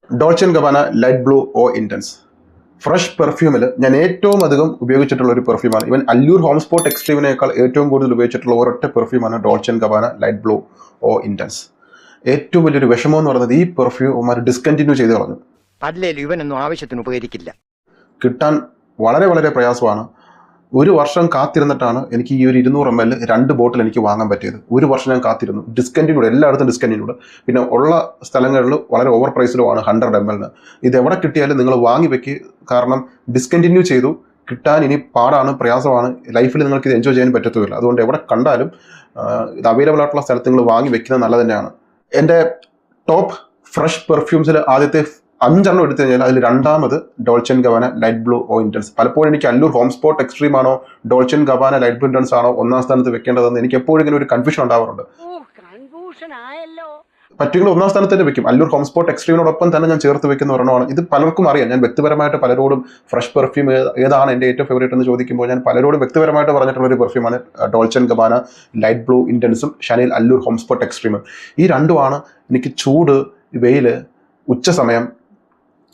ഡോൾച്ചെ and Gabbana Light Blue Eau Intense fresh പെർഫ്യൂമിൽ ഞാൻ ഏറ്റവും അധികം ഉപയോഗിച്ചിട്ടുള്ള ഒരു പെർഫ്യൂമാണ്. ഇവൻ അല്ലൂർ ഹോം സ്പോട്ട് എക്സ്ട്രീമിനേക്കാൾ ഏറ്റവും കൂടുതൽ ഉപയോഗിച്ചിട്ടുള്ള ഒരൊറ്റ പെർഫ്യൂമാണ് Dolce and Gabbana Light Blue Eau Intense. ഏറ്റവും വലിയൊരു വിഷമം എന്ന് പറയുന്നത് ഈ പെർഫ്യൂം ഡിസ്കണ്ടിന്യൂ ചെയ്ത് കളഞ്ഞു. അല്ലേലും ഇവനൊന്നും ആവശ്യത്തിന് ഉപകരിക്കില്ല, കിട്ടാൻ വളരെ വളരെ പ്രയാസമാണ്. ഒരു വർഷം കാത്തിരുന്നിട്ടാണ് എനിക്ക് ഈ ഒരു 200 ml 2 ബോട്ടിൽ എനിക്ക് വാങ്ങാൻ പറ്റിയത്. ഒരു വർഷം ഞാൻ കാത്തിരുന്നു. ഡിസ്കണ്ടിന്യൂഡ്, എല്ലായിടത്തും ഡിസ്കണ്ടിന്യൂഡ്. പിന്നെ ഉള്ള സ്ഥലങ്ങളിൽ വളരെ ഓവർ പ്രൈസിലുമാണ് 100 ml. ഇത് എവിടെ കിട്ടിയാലും നിങ്ങൾ വാങ്ങി വെക്കുക. കാരണം ഡിസ്കണ്ടിന്യൂ ചെയ്തു, കിട്ടാൻ ഇനി പാടാണ്, പ്രയാസമാണ്. ലൈഫിൽ നിങ്ങൾക്ക് ഇത് എൻജോയ് ചെയ്യാൻ പറ്റത്തുമില്ല. അതുകൊണ്ട് എവിടെ കണ്ടാലും ഇത് അവൈലബിൾ ആയിട്ടുള്ള സ്ഥലത്ത് നിങ്ങൾ വാങ്ങി വെക്കുന്നത് നല്ലത് തന്നെയാണ്. എൻ്റെ ടോപ്പ് ഫ്രഷ് പെർഫ്യൂംസിൽ ആദ്യത്തെ 5 എടുത്തു കഴിഞ്ഞാൽ അതിൽ രണ്ടാമത് Dolce and Gabbana Light Blue Eau Intense. പലപ്പോഴും എനിക്ക് അല്ലൂർ ഹോം സ്പോട്ട് എക്സ്ട്രീം ആണോ Dolce and Gabbana Light Blue Intense ആണോ ഒന്നാം സ്ഥാനത്ത് വെക്കേണ്ടതെന്ന് എനിക്ക് എപ്പോഴും ഇങ്ങനെ ഒരു കൺഫ്യൂഷൻ ഉണ്ടാവാറുണ്ട്. പറ്റുമെങ്കിൽ ഒന്നാം സ്ഥാനത്ത് തന്നെ വെക്കും. അല്ലൂർ ഹോം സ്പോട്ട് എക്സ്ട്രീമിനോടൊപ്പം തന്നെ ഞാൻ ചേർത്ത് വെക്കുന്ന ഒരെണ്ണമാണ്. ഇത് പലർക്കും അറിയാം. ഞാൻ വ്യക്തിപരമായിട്ട് പലരോടും ഫ്രഷ് പെർഫ്യൂം ഏതാണ് എൻ്റെ ഏറ്റവും ഫേവറേറ്റ് എന്ന് ചോദിക്കുമ്പോൾ ഞാൻ പലരോടും വ്യക്തിപരമായിട്ട് പറഞ്ഞിട്ടുള്ള ഒരു പെർഫ്യൂമാണ് Dolce and Gabbana Light Blue ഇൻറ്റൻസും ഷാനേൽ അല്ലൂർ ഹോം സ്പോട്ട് എക്സ്ട്രീമും. ഈ രണ്ടുമാണ് എനിക്ക് ചൂട്, വെയിൽ, ഉച്ച സമയം,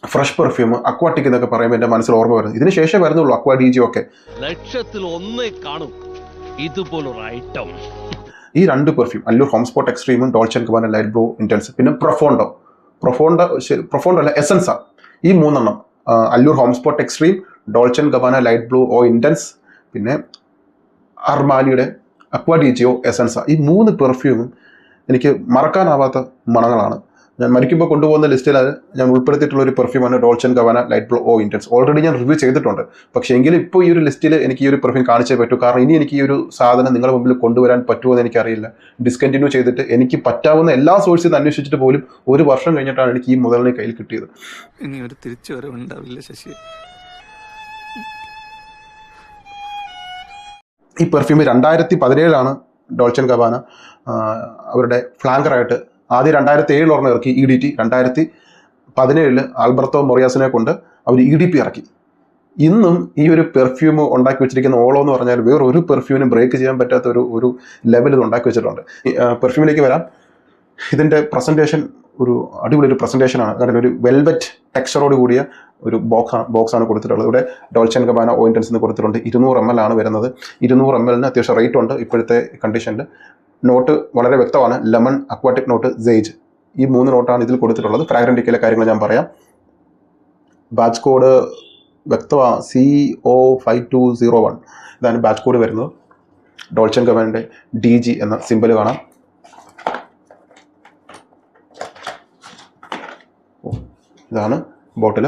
ഫ്രഷ് പെർഫ്യൂം, അക്വാട്ടിക് എന്നൊക്കെ പറയുമ്പോൾ എൻ്റെ മനസ്സിൽ ഓർമ്മ വരുന്നത്. ഇതിന് ശേഷം വരുന്നുള്ളൂ അക്വാ ഡി ജി ഒക്കെ. ലക്ഷത്തിൽ ഒന്നേ കാണും ഇതുപോലൊരു ഐറ്റം. ഈ 2 പെർഫ്യൂം അല്ലൂർ ഹോം സ്പോട്ട് എക്സ്ട്രീമും Dolce and Gabbana Light Blue Intense, പിന്നെ പ്രൊഫോണ്ടോ അല്ല എസൻസ, ഈ 3 Allure Homme Sport Extreme, Dolce and Gabbana Light Blue Eau Intense, പിന്നെ അർമാനിയുടെ അക്വാ ഡി ജി ഓ എസൻസ. ഈ 3 പെർഫ്യൂമും എനിക്ക് മറക്കാനാവാത്ത മണങ്ങളാണ്. ഞാൻ മരിക്കുമ്പോൾ കൊണ്ടുപോകുന്ന ലിസ്റ്റിൽ ഞാൻ ഉൾപ്പെടുത്തിയിട്ടുള്ള ഒരു പെർഫ്യൂമാണ് Dolce and Gabbana Light Blue Eau Intense. Already ഞാൻ റിവ്യൂ ചെയ്തിട്ടുണ്ട്. പക്ഷേ എങ്കിലും ഇപ്പോൾ ഈ ഒരു ലിസ്റ്റിൽ എനിക്ക് ഈ ഒരു പെർഫ്യൂം കാണിച്ചേ പറ്റൂ. കാരണം ഇനി എനിക്ക് ഈ ഒരു സാധനം നിങ്ങളുടെ മുമ്പിൽ കൊണ്ടുവരാൻ പറ്റുമോ എന്ന് എനിക്കറിയില്ല. ഡിസ്കണ്ടിന്യൂ ചെയ്തിട്ട് എനിക്ക് പറ്റാവുന്ന എല്ലാ സോഴ്സിൽ നിന്ന് അന്വേഷിച്ചിട്ട് പോലും ഒരു വർഷം കഴിഞ്ഞിട്ടാണ് എനിക്ക് ഈ മുതലിനെ കയ്യിൽ കിട്ടിയത്. ഇനി ഒരു തിരിച്ചുവരവുണ്ടാവില്ല ശശി. ഈ പെർഫ്യൂം 2017 ഡോൾച്ചെ ആൻഡ് ഗബാന അവരുടെ ഫ്ലാങ്കറായിട്ട് ആദ്യം 2007 ഒരെണ്ണം ഇറക്കി EDT. 2017 ആൽബർട്ടോ മൊറിയാസിനെ കൊണ്ട് അവർ EDP ഇറക്കി. ഇന്നും ഈ ഒരു പെർഫ്യൂം ഉണ്ടാക്കി വെച്ചിരിക്കുന്ന ഓളോ എന്ന് പറഞ്ഞാൽ വേറൊരു പെർഫ്യൂമിനും ബ്രേക്ക് ചെയ്യാൻ പറ്റാത്ത ഒരു ലെവൽ ഇത് ഉണ്ടാക്കി വെച്ചിട്ടുണ്ട്. പെർഫ്യൂമിലേക്ക് വരാം. ഇതിൻ്റെ പ്രസൻറ്റേഷൻ ഒരു അടിപൊളി ഒരു പ്രസൻറ്റേഷനാണ്. കാരണം ഒരു വെൽവെറ്റ് ടെക്സ്ചറോട് കൂടിയ ഒരു ബോക്സാണ് കൊടുത്തിട്ടുള്ളത്. ഇവിടെ ഡോൾച്ചെ ആൻഡ് ഗബാന ഓ ഇൻറ്റൻസ് കൊടുത്തിട്ടുണ്ട്. 200 ml ആണ് വരുന്നത്. 200 ml അത്യാവശ്യം റേറ്റ് ഉണ്ട് ഇപ്പോഴത്തെ കണ്ടീഷനിൽ. നോട്ട് വളരെ വ്യക്തമാണ്. ലെമൺ, അക്വാട്ടിക് നോട്ട്, സേജ്, ഈ 3 നോട്ടാണ് ഇതിൽ കൊടുത്തിട്ടുള്ളത്. ഫ്രാഗ്രൻറ്റിക്കയിലെ കാര്യങ്ങൾ ഞാൻ പറയാം. ബാച്ച് കോഡ് വ്യക്തമാണ്, CO5201. ഇതാണ് ബാച്ച് കോഡ് വരുന്നത്. ഡോൾച്ചെ ആൻഡ് ഗബാനയുടെ DG എന്ന സിമ്പൽ കാണാം. ഇതാണ് ബോട്ടിൽ.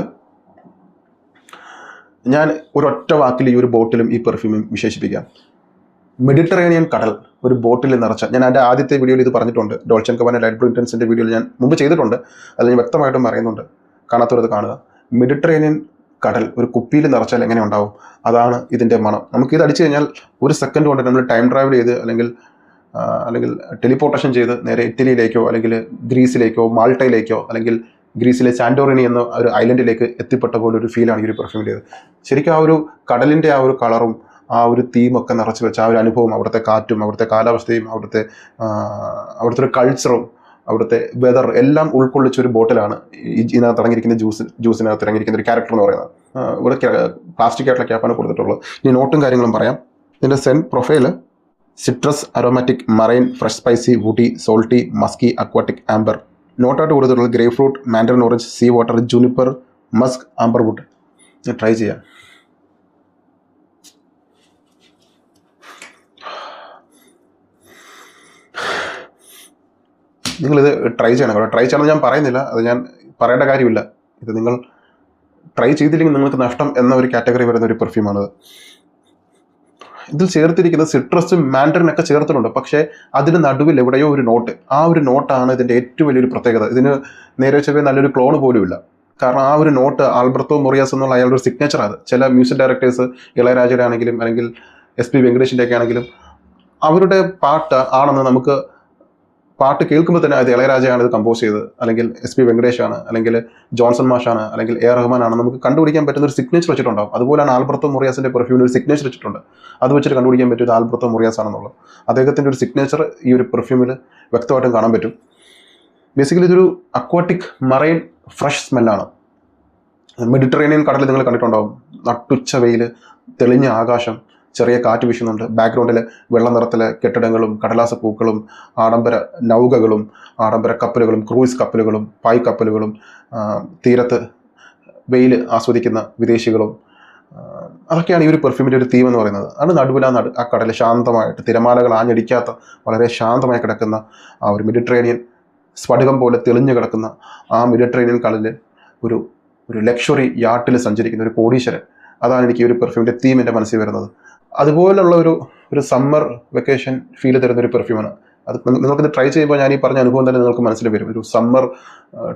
ഞാൻ ഒരൊറ്റ വാക്കിൽ ഈ ഒരു ബോട്ടിലും ഈ പെർഫ്യൂമും വിശേഷിപ്പിക്കാം. മെഡിറ്ററേനിയൻ കടൽ ഒരു ബോട്ടിൽ നിറച്ച, ഞാൻ എൻ്റെ ആദ്യത്തെ വീഡിയോയിൽ ഇത് പറഞ്ഞിട്ടുണ്ട്. ഡോൾച്ചെ ആൻഡ് ഗബാന ലൈറ്റ് ബ്ലൂ ഇൻറ്റൻസിൻ്റെ വീഡിയോയിൽ ഞാൻ മുമ്പ് ചെയ്തിട്ടുണ്ട്. അത് ഞാൻ വ്യക്തമായിട്ടും പറയുന്നുണ്ട്. കാണാത്തവരത് കാണുക. മെഡിറ്ററേനിയൻ കടൽ ഒരു കുപ്പിയിൽ നിറച്ചാൽ എങ്ങനെ ഉണ്ടാവും, അതാണ് ഇതിൻ്റെ മണം. നമുക്കിത് അടിച്ചു കഴിഞ്ഞാൽ ഒരു സെക്കൻഡ് കൊണ്ട് നമ്മൾ ടൈം ട്രാവൽ ചെയ്ത് അല്ലെങ്കിൽ ടെലിപ്പോർട്ടേഷൻ ചെയ്ത് നേരെ ഇറ്റലിയിലേക്കോ അല്ലെങ്കിൽ ഗ്രീസിലേക്കോ മാൾട്ടയിലേക്കോ അല്ലെങ്കിൽ ഗ്രീസിലെ സാന്റോറിനി എന്ന ഒരു ഐലൻഡിലേക്ക് എത്തിപ്പെട്ട പോലെ ഒരു ഫീലാണ് ഈ ഒരു പെർഫ്യൂമിൻ്റേത്. ശരിക്കും ആ ഒരു കടലിൻ്റെ ആ ഒരു കളറും ആ ഒരു തീമൊക്കെ നിറച്ച് വെച്ച ആ ഒരു അനുഭവം, അവിടുത്തെ കാറ്റും അവിടുത്തെ കാലാവസ്ഥയും അവിടുത്തെ ഒരു കൾച്ചറും അവിടുത്തെ വെതർ എല്ലാം ഉൾക്കൊള്ളിച്ച ഒരു ബോട്ടിലാണ് ഇതിനകത്ത് ഇറങ്ങിയിരിക്കുന്ന ജ്യൂസിനകത്ത് ഇറങ്ങിയിരിക്കുന്ന ഒരു ക്യാരക്ടർ എന്ന് പറയുന്നത്. ഇവിടെ പ്ലാസ്റ്റിക് ആയിട്ടുള്ള ക്യാപ്പാണ് കൊടുത്തിട്ടുള്ളത്. ഇനി നോട്ടും കാര്യങ്ങളും പറയാം. ഇതിൻ്റെ scent profile citrus, aromatic, marine, fresh spicy, woody, salty, musky, aquatic, amber. നോട്ടായിട്ട് കൊടുത്തിട്ടുള്ളത് grapefruit, mandarin orange, sea water, juniper, musk, amber wood. ഞാൻ ട്രൈ ചെയ്യാം. നിങ്ങളിത് ട്രൈ ചെയ്യണം കേട്ടോ. ട്രൈ ചെയ്യണമെന്ന് ഞാൻ പറയുന്നില്ല, അത് ഞാൻ പറയേണ്ട കാര്യമില്ല. ഇത് നിങ്ങൾ ട്രൈ ചെയ്തില്ലെങ്കിൽ നിങ്ങൾക്ക് നഷ്ടം എന്ന ഒരു കാറ്റഗറി വരുന്ന ഒരു പെർഫ്യൂമാണിത്. ഇതിൽ ചേർത്തിരിക്കുന്നത് സിട്രസും മാൻഡറിനൊക്കെ ചേർത്തിട്ടുണ്ട്. പക്ഷേ അതിന് നടുവിൽ എവിടെയോ ഒരു നോട്ട്, ആ ഒരു നോട്ടാണ് ഇതിൻ്റെ ഏറ്റവും വലിയൊരു പ്രത്യേകത. ഇതിന് നേരെ ചെവ്വേ നല്ലൊരു ക്ലോൺ പോലുമില്ല. കാരണം ആ ഒരു നോട്ട് ആൽബർട്ടോ മൊറിയാസ് എന്നുള്ള അയാളുടെ ഒരു സിഗ്നേച്ചറാണ്. ചില മ്യൂസിക് ഡയറക്ടേഴ്സ്, ഇളയരാജയുടെ ആണെങ്കിലും അല്ലെങ്കിൽ SP വെങ്കടേഷിൻ്റെ ഒക്കെ ആണെങ്കിലും അവരുടെ പാട്ട് ആണെന്ന് നമുക്ക് പാട്ട് കേൾക്കുമ്പോൾ തന്നെ അത് ഇളയരാജയാണ് ഇത് കമ്പോസ് ചെയ്തത്, അല്ലെങ്കിൽ SP വെങ്കടേഷാണ്, അല്ലെങ്കിൽ ജോൺസൺ മാഷാണ്, അല്ലെങ്കിൽ A റഹ്മാൻ ആണ്, നമുക്ക് കണ്ടുപിടിക്കാൻ പറ്റുന്ന ഒരു സിഗ്നേച്ചർ വെച്ചിട്ടുണ്ടാവും. അതുപോലെയാണ് ആൽബർട്ടോ മൊറിയാസിൻ്റെ പെർഫ്യൂമിന് ഒരു സിഗ്നേച്ചർ വെച്ചിട്ടുണ്ട്. അത് വെച്ചിട്ട് കണ്ടുപിടിക്കാൻ പറ്റും ഇത് ആൽബർട്ടോ മൊറിയാസ് ആണെന്നുള്ളത്. അദ്ദേഹത്തിൻ്റെ ഒരു സിഗ്നേച്ചർ ഈ ഒരു പെർഫ്യൂമിൽ വ്യക്തമായിട്ടും കാണാൻ പറ്റും. ബേസിക്കലി ഇതൊരു അക്വാട്ടിക് മറൈൻ ഫ്രഷ് സ്മെല്ലാണ്. മെഡിറ്ററേനിയൻ കടൽ നിങ്ങൾ കണ്ടിട്ടുണ്ടാവും. നട്ടുച്ച വെയിൽ, തെളിഞ്ഞ ആകാശം, ചെറിയ കാറ്റ് വീശുന്നുണ്ട്. ബാക്ക്ഗ്രൗണ്ടിൽ വെള്ള നിറത്തിലെ കെട്ടിടങ്ങളും കടലാസ പൂക്കളും ആഡംബര നൗകകളും ആഡംബര കപ്പലുകളും ക്രൂയിസ് കപ്പലുകളും പായ് കപ്പലുകളും തീരത്ത് വെയിൽ ആസ്വദിക്കുന്ന വിദേശികളും, അതൊക്കെയാണ് ഈ ഒരു പെർഫ്യൂമിൻ്റെ ഒരു തീം എന്ന് പറയുന്നത്. അത് നടുവിൽ ആ കടൽ ശാന്തമായിട്ട് തിരമാലകൾ ആഞ്ഞടിക്കാത്ത വളരെ ശാന്തമായി കിടക്കുന്ന ആ ഒരു മെഡിറ്ററേനിയൻ സ്ഫടികം പോലെ തെളിഞ്ഞു കിടക്കുന്ന ആ മെഡിറ്ററേനിയൻ കടലിൽ ഒരു ലക്ഷറി യാട്ടിൽ സഞ്ചരിക്കുന്ന ഒരു കോടീശ്വരൻ, അതാണ് എനിക്ക് ഈ ഒരു പെർഫ്യൂമിൻ്റെ തീം എൻ്റെ മനസ്സിൽ വരുന്നത്. അതുപോലുള്ള ഒരു സമ്മർ വെക്കേഷൻ ഫീൽ തരുന്ന ഒരു പെർഫ്യൂമാണ് അത്. നിങ്ങൾക്കിത് ട്രൈ ചെയ്യുമ്പോൾ ഞാൻ ഈ പറഞ്ഞ അനുഭവം തന്നെ നിങ്ങൾക്ക് മനസ്സിൽ വരും. ഒരു സമ്മർ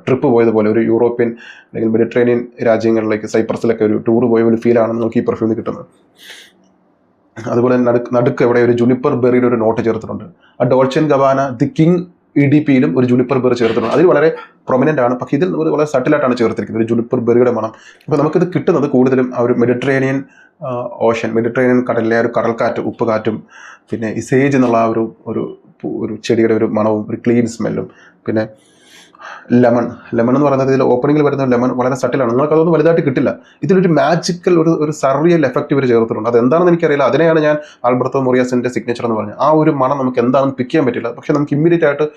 ട്രിപ്പ് പോയതുപോലെ, ഒരു യൂറോപ്യൻ അല്ലെങ്കിൽ മെഡിറ്ററേനിയൻ രാജ്യങ്ങളിലേക്ക് സൈപ്രസിലൊക്കെ ഒരു ടൂർ പോയ ഒരു ഫീലാണ് നിങ്ങൾക്ക് ഈ പെർഫ്യൂമിൽ കിട്ടുന്നത്. അതുപോലെ നടുക്ക് എവിടെ ഒരു ജുനിപ്പർ ബെറിയുടെ ഒരു നോട്ട് ചേർത്തിട്ടുണ്ട്. ആ ഡോൾച്ചെ ആൻഡ് ഗബാന ദി കിങ് EDPയിലും ഒരു ജുനിപ്പർ ബെറി ചേർത്തിട്ടുണ്ട്. അതിൽ വളരെ പ്രൊമിനൻ്റ് ആണ്, പക്ഷേ ഇതിൽ വളരെ സട്ടിലായിട്ടാണ് ചേർത്തിരിക്കുന്നത്, ഒരു ജുനിപ്പർ ബെറിയുടെ മണം. അപ്പോൾ നമുക്കിത് കിട്ടുന്നത് കൂടുതലും ആ ഒരു മെഡിറ്ററേനിയൻ ഓഷൻ, മെഡിറ്ററേനിയൻ കടലിലെ ഒരു കടൽക്കാറ്റ്, ഉപ്പ് കാറ്റും, പിന്നെ ഈ സേജ് എന്നുള്ള ആ ഒരു ചെടിയുടെ ഒരു മണവും ഒരു ക്ലീൻ സ്മെല്ലും, പിന്നെ ലെമൺ എന്ന് പറയുന്നത് ഇതിൽ ഓപ്പണിങ്ങിൽ വരുന്ന ലെമൺ വളരെ സട്ടിലാണ്. നിങ്ങൾക്ക് അതൊന്നും വലുതായിട്ട് കിട്ടില്ല. ഇതിലൊരു മാജിക്കൽ ഒരു സർറിയൽ എഫക്റ്റ് ഇവർ ചേർത്തിട്ടുണ്ട്. അതെന്താണെന്ന് എനിക്കറിയില്ല. അതിനെയാണ് ഞാൻ ആൽബർട്ടോ മൊറിയാസിൻ്റെ സിഗ്നേച്ചർ എന്ന് പറഞ്ഞത്. ആ ഒരു മണം നമുക്ക് എന്താണെന്ന് പിക്ക് ചെയ്യാൻ പറ്റില്ല, പക്ഷേ നമുക്ക് ഇമ്മീഡിയറ്റ് ആയിട്ട്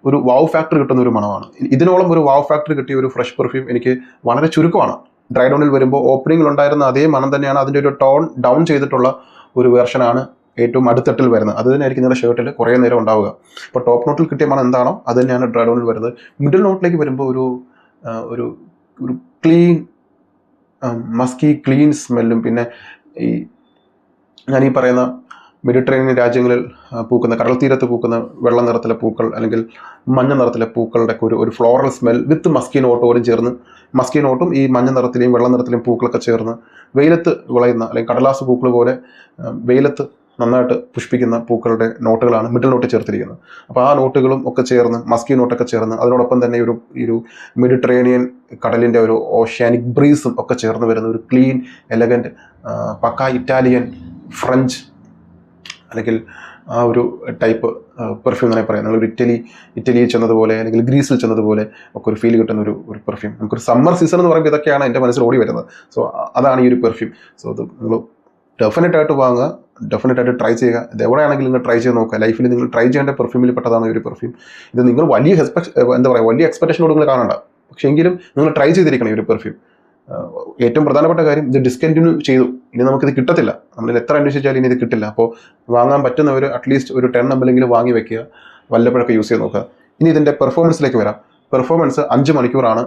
ഒരു വാവ് ഫാക്ടർ കിട്ടുന്ന ഒരു മണമാണ്. ഇതിനോളം ഒരു വാവ് ഫാക്ടർ കിട്ടിയ ഒരു ഫ്രഷ് പെർഫ്യൂം എനിക്ക് വളരെ ചുരുക്കമാണ്. ഡ്രൈ ഡൗണിൽ വരുമ്പോൾ ഓപ്പണിങ്ങിൽ ഉണ്ടായിരുന്ന അതേ മണം തന്നെയാണ് അതിൻ്റെ ഒരു ടോൺ ഡൗൺ ചെയ്തിട്ടുള്ള ഒരു വെർഷനാണ് ഏറ്റവും അടുത്തട്ടിൽ വരുന്നത്. അത് തന്നെയായിരിക്കും നിങ്ങളുടെ ഷർട്ടിൽ കുറേ നേരം ഉണ്ടാവുക. ഇപ്പോൾ ടോപ്പ് നോട്ടിൽ കിട്ടിയ മണം എന്താണോ അത് തന്നെയാണ് ഡ്രൈ ഡൗണിൽ വരുന്നത്. മിഡിൽ നോട്ടിലേക്ക് വരുമ്പോൾ ഒരു ക്ലീൻ മസ്കി ക്ലീൻ സ്മെല്ലും, പിന്നെ ഞാൻ ഈ പറയുന്ന മെഡിറ്ററേനിയൻ രാജ്യങ്ങളിൽ പൂക്കുന്ന, കടൽ തീരത്ത് പൂക്കുന്ന വെള്ള നിറത്തിലെ പൂക്കൾ അല്ലെങ്കിൽ മഞ്ഞ നിറത്തിലെ പൂക്കളുടെ ഒരു ഫ്ലോറൽ സ്മെൽ വിത്ത് മസ്കി നോട്ടോടും ചേർന്ന്, മസ്കി നോട്ടും ഈ മഞ്ഞ നിറത്തിലെയും വെള്ള നിറത്തിലെയും പൂക്കളൊക്കെ ചേർന്ന് വെയിലത്ത് വിളയുന്ന അല്ലെങ്കിൽ കടലാസ് പൂക്കൾ പോലെ വെയിലത്ത് നന്നായിട്ട് പുഷ്പിക്കുന്ന പൂക്കളുടെ നോട്ടുകളാണ് മിഡിൽ നോട്ട് ചേർത്തിരിക്കുന്നത്. അപ്പോൾ ആ നോട്ടുകളും ഒക്കെ ചേർന്ന്, മസ്കി നോട്ടൊക്കെ ചേർന്ന്, അതിനോടൊപ്പം തന്നെ ഒരു മെഡിറ്ററേനിയൻ കടലിൻ്റെ ഒരു ഓഷ്യാനിക് ബ്രീസും ഒക്കെ ചേർന്ന് വരുന്ന ഒരു ക്ലീൻ എലഗൻറ്റ് പക്ക ഇറ്റാലിയൻ ഫ്രഞ്ച് അല്ലെങ്കിൽ ആ ഒരു ടൈപ്പ് പെർഫ്യൂം തന്നെ പറയാം. നിങ്ങൾ ഇറ്റലിയിൽ ചെന്നതുപോലെ അല്ലെങ്കിൽ ഗ്രീസിൽ ചെന്നതുപോലെ ഒക്കെ ഒരു ഫീൽ കിട്ടുന്ന ഒരു പെർഫ്യൂം. നമുക്കൊരു സമ്മർ സീസൺ എന്ന് പറയുമ്പോൾ ഇതൊക്കെയാണ് എൻ്റെ മനസ്സിൽ ഓടി വരുന്നത്. സോ അതാണ് ഈ ഒരു പെർഫ്യൂം. സോ അത് നിങ്ങൾ ഡെഫിനറ്റായിട്ട് വാങ്ങുക, ഡെഫിനറ്റായിട്ട് ട്രൈ ചെയ്യുക. ഇത് എവിടെയാണെങ്കിലും നിങ്ങൾ ട്രൈ ചെയ്ത് നോക്കുക. ലൈഫിൽ നിങ്ങൾ ട്രൈ ചെയ്യേണ്ട പെർഫ്യൂമിൽ പെട്ടതാണ് ഈ ഒരു പെർഫ്യൂം. ഇത് നിങ്ങൾ വലിയ വലിയ എക്സ്പെക്ടേഷനോട് നിങ്ങൾ കാണണ്ട, പക്ഷേ എങ്കിലും നിങ്ങൾ ട്രൈ ചെയ്തിരിക്കണം ഈ ഒരു പെർഫ്യൂം. ഏറ്റവും പ്രധാനപ്പെട്ട കാര്യം, ഇത് ഡിസ്കണ്ടിന്യൂ ചെയ്തു. ഇനി നമുക്കിത് കിട്ടത്തില്ല. നമ്മൾ എത്ര അന്വേഷിച്ചാലും ഇനി ഇത് കിട്ടില്ല. അപ്പോൾ വാങ്ങാൻ പറ്റുന്നവർ അറ്റ്ലീസ്റ്റ് ഒരു 10 എങ്കിലും വാങ്ങി വെക്കുക, വല്ലപ്പോഴൊക്കെ യൂസ് ചെയ്ത് നോക്കുക. ഇനി ഇതിൻ്റെ പെർഫോമൻസിലേക്ക് വരാം. പെർഫോമൻസ് 5 മണിക്കൂറാണ്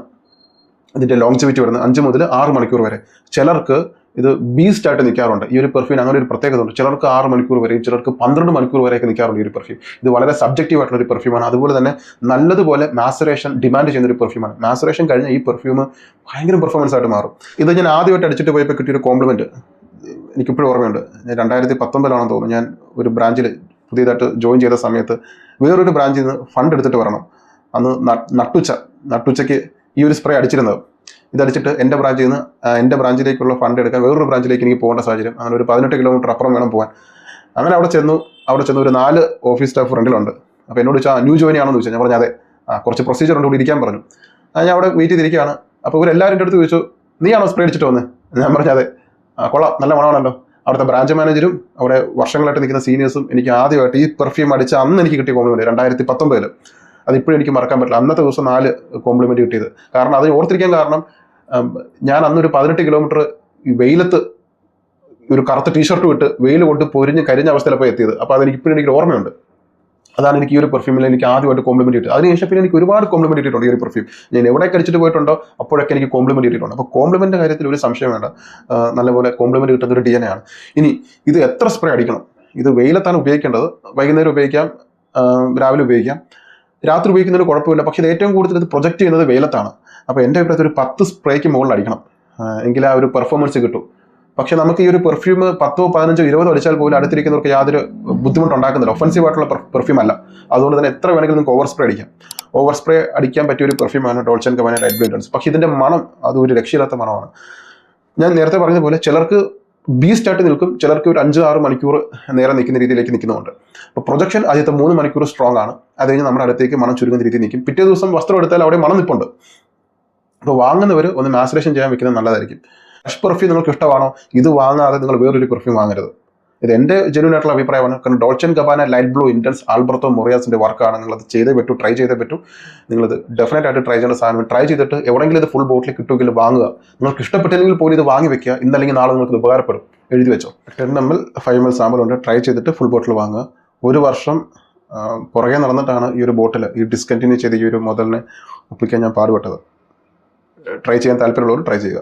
ഇതിൻ്റെ ലോങ്ജിവിറ്റി വരുന്നത്, 5 മുതൽ 6 മണിക്കൂർ വരെ. ചിലർക്ക് ഇത് ബീസ്റ്റ് ആയിട്ട് നിൽക്കാറുണ്ട്. ഈ ഒരു പെർഫ്യൂം അങ്ങനെ ഒരു പ്രത്യേകത ഉണ്ട്. ചിലർക്ക് 6 മണിക്കൂർ വരെയും ചിലർക്ക് 12 മണിക്കൂർ വരെയൊക്കെ നിൽക്കാറുണ്ട് ഈ ഒരു പെർഫ്യൂം. ഇത് വളരെ സബ്ജക്റ്റീവ് ആയിട്ടുള്ള ഒരു പെർഫ്യൂമാണ്. അതുപോലെ തന്നെ നല്ലതുപോലെ മാസറേഷൻ ഡിമാൻഡ് ചെയ്യുന്ന ഒരു പെർഫ്യൂമാണ്. മാസറേഷൻ കഴിഞ്ഞാൽ ഈ പെർഫ്യൂം ഭയങ്കര പെർഫോമൻസ് ആയിട്ട് മാറും. ഇത് ഞാൻ ആദ്യമായിട്ട് അടിച്ചിട്ട് പോയപ്പോൾ കിട്ടിയൊരു കോംപ്ലിമെൻറ്റ് എനിക്കിപ്പോഴും ഓർമ്മയുണ്ട്. ഞാൻ 2019 തോന്നുന്നു, ഞാൻ ഒരു ബ്രാഞ്ചിൽ പുതിയതായിട്ട് ജോയിൻ ചെയ്ത സമയത്ത് വേറൊരു ബ്രാഞ്ചിൽ നിന്ന് ഫണ്ട് എടുത്തിട്ട് വരണം. അന്ന് നട്ടുച്ചയ്ക്ക് ഈ ഒരു സ്പ്രേ അടിച്ചിരുന്നത്. ഇതടിച്ചിട്ട് എൻ്റെ ബ്രാഞ്ചിലേക്കുള്ള ഫണ്ട് എടുക്കാൻ വേറൊരു ബ്രാഞ്ചിലേക്ക് എനിക്ക് പോകേണ്ട സാഹചര്യം. അങ്ങനെ ഒരു 18 കിലോമീറ്റർ അപ്പുറം വേണം പോകാൻ. അങ്ങനെ അവിടെ ചെന്നു ഒരു 4 ഓഫീസ് സ്റ്റാഫ് ഫ്രണ്ടിലുണ്ട്. അപ്പോൾ എന്നോട് ചോദിച്ചാൽ ന്യൂ ജോയിൻ ആണെന്ന് ചോദിച്ചാൽ ഞാൻ പറഞ്ഞു അതെ, കുറച്ച് പ്രൊസീജിയർ ഉണ്ട്, ഇവിടെ ഇരിക്കാൻ പറഞ്ഞു. ഞാൻ അവിടെ വെയിറ്റ് ചെയ്തിരിക്കുകയാണ്. അപ്പോൾ ഇവരെല്ലാവരും എൻ്റെ അടുത്ത് ചോദിച്ചു, നീയാണോ സ്പ്രേ അടിച്ചിട്ട് വന്നത്? ഞാൻ പറഞ്ഞു അതെ. കൊള്ളാം, നല്ല മണമാണല്ലോ. അവിടുത്തെ ബ്രാഞ്ച് മാനേജരും അവിടെ വർഷങ്ങളായിട്ട് നിൽക്കുന്ന സീനിയേഴ്സും എനിക്ക് ആദ്യമായിട്ട് ഈ പെർഫ്യൂം അടിച്ച് അന്ന് എനിക്ക് കിട്ടിയ കോംപ്ലിമെൻറ്റ് 2019. അതിപ്പോഴും എനിക്ക് മറക്കാൻ പറ്റില്ല. അന്നത്തെ ദിവസം 4 കോംപ്ലിമെൻറ്റ് കിട്ടിയത്. കാരണം അത് ഓർത്തിരിക്കാൻ കാരണം, ഞാൻ അന്നൊരു 18 കിലോമീറ്റർ ഈ വെയിലത്ത് ഒരു കറുത്ത ടീഷർട്ട് ഇട്ട് വെയിൽ കൊണ്ട് പൊരിഞ്ഞ് കരിഞ്ഞ അവസ്ഥയിലപ്പോൾ എത്തിയത്. അപ്പോൾ അതെനിക്കിപ്പോഴും എനിക്ക് ഓർമ്മയുണ്ട്. അതാണ് എനിക്ക് ഈ ഒരു പെർഫ്യൂമിൽ എനിക്ക് ആദ്യമായിട്ട് കോംപ്ലിമെൻറ്റ് കിട്ടുക. അതിനുശേഷം പിന്നെ എനിക്ക് ഒരുപാട് കോംപ്ലിമെൻറ്റ് കിട്ടിയിട്ടുണ്ട് ഈ ഒരു പെർഫ്യൂം. ഞാൻ എവിടെയൊക്കെ അടിച്ചിട്ട് പോയിട്ടുണ്ടോ അപ്പോഴൊക്കെ എനിക്ക് കോംപ്ലിമെൻറ്റ് കിട്ടിയിട്ടുണ്ട്. അപ്പോൾ കോംപ്ലിമെൻറ്റിൻ്റെ കാര്യത്തിൽ ഒരു സംശയം വേണ്ട, നല്ലപോലെ കോംപ്ലിമെൻറ്റ് കിട്ടുന്ന ഒരു DNA ആണ്. ഇനി ഇത് എത്ര സ്പ്രേ അടിക്കണം? ഇത് വെയിലത്താണ് ഉപയോഗിക്കേണ്ടത്. വൈകുന്നേരം ഉപയോഗിക്കാം, രാവിലെ ഉപയോഗിക്കാം, രാത്രി ഉപയോഗിക്കുന്നതിന് കുഴപ്പമില്ല. പക്ഷേ ഇത് ഏറ്റവും കൂടുതൽ ഇത് പ്രൊജക്റ്റ് ചെയ്യുന്നത് വെയിലത്താണ്. അപ്പോൾ എൻ്റെ അഭിപ്രായത്തിൽ ഒരു 10 സ്പ്രേക്ക് മുകളിൽ അടിക്കണം, എങ്കിൽ ആ ഒരു പെർഫോമൻസ് കിട്ടും. പക്ഷേ നമുക്ക് ഈ ഒരു പെർഫ്യൂം 10, 15, 20 അടിച്ചാൽ പോലും അടുത്തിരിക്കുന്നവർക്ക് യാതൊരു ബുദ്ധിമുട്ടുണ്ടാക്കുന്നില്ല. ഒഫൻസീവ് ആയിട്ടുള്ള പെർഫ്യൂം അല്ല. അതുകൊണ്ട് തന്നെ എത്ര വേണമെങ്കിലും നിങ്ങൾക്ക് ഓവർ സ്പ്രേ അടിക്കാം. ഓവർ സ്പ്രേ അടിക്കാൻ പറ്റിയ ഒരു പെർഫ്യൂമാണ് Dolce and Gabbana Light Blue Intense. പക്ഷേ ഇതിൻ്റെ മണം അത് ഒരു രക്ഷയില്ലാത്ത മണമാണ്. ഞാൻ നേരത്തെ പറഞ്ഞതുപോലെ ചിലർക്ക് ബീസ്റ്റ് ആയിട്ട് നിൽക്കും, ചിലർക്ക് ഒരു 5-6 മണിക്കൂർ നേരെ നിൽക്കുന്ന രീതിയിലേക്ക് നിൽക്കുന്നുണ്ട്. അപ്പോൾ പ്രൊജക്ഷൻ ആദ്യത്തെ 3 മണിക്കൂർ സ്ട്രോങ് ആണ്. അത് കഴിഞ്ഞ് നമ്മുടെ അടുത്തേക്ക് മണം ചുരുങ്ങുന്ന രീതിയിൽ നിൽക്കും. പിറ്റേ ദിവസം വസ്ത്രം എടുത്താൽ അവിടെ മണം നിൽപ്പുണ്ട്. അപ്പോൾ വാങ്ങുന്നവർ ഒന്ന് മാസുലേഷൻ ചെയ്യാൻ വെക്കുന്നത് നല്ലതായിരിക്കും. ഫ്രഷ് പെർഫ്യൂം നിങ്ങൾക്ക് ഇഷ്ടമാണോ, ഇത് വാങ്ങാതെ നിങ്ങൾ വേറൊരു പെർഫ്യൂം വാങ്ങരുത്. ഇത് എൻ്റെ ജെന്യൂൻ ആയിട്ടുള്ള അഭിപ്രായമാണ്. കാരണം Dolce and Gabbana Light Blue Intense Alberto മൊറിയാസിൻ്റെ വർക്കാണ്. നിങ്ങളത് ചെയ്തേ പറ്റൂ, ട്രൈ ചെയ്തേ പറ്റൂ. നിങ്ങളത് ഡെഫിനറ്റ് ആയിട്ട് ട്രൈ ചെയ്യേണ്ട സാധനം. ട്രൈ ചെയ്തിട്ട് എവിടെയെങ്കിലും ഇത് ഫുൾ ബോട്ടിൽ കിട്ടുമെങ്കിൽ വാങ്ങുക. നിങ്ങൾക്ക് ഇഷ്ടപ്പെട്ടില്ലെങ്കിൽ പോലും ഇത് വാങ്ങി വെക്കുക. ഇന്നല്ലെങ്കിൽ നാളെ നിങ്ങൾക്ക് ഉപകാരപ്പെടും. എഴുതി വെച്ചോ. 10 ml 5 ml സാമ്പിളുണ്ട്. ട്രൈ ചെയ്തിട്ട് ഫുൾ ബോട്ടിൽ വാങ്ങുക. 1 വർഷം പുറകെ നടന്നിട്ടാണ് ഈ ഒരു ബോട്ടിൽ ഈ ഡിസ്കണ്ടിന്യൂ ചെയ്ത് ഈ ഒരു മോഡലിനെ ഒപ്പിക്കാൻ ഞാൻ പാടുപെട്ടത്. ട്രൈ ചെയ്യാൻ താല്പര്യമുള്ളവർ ട്രൈ ചെയ്യുക.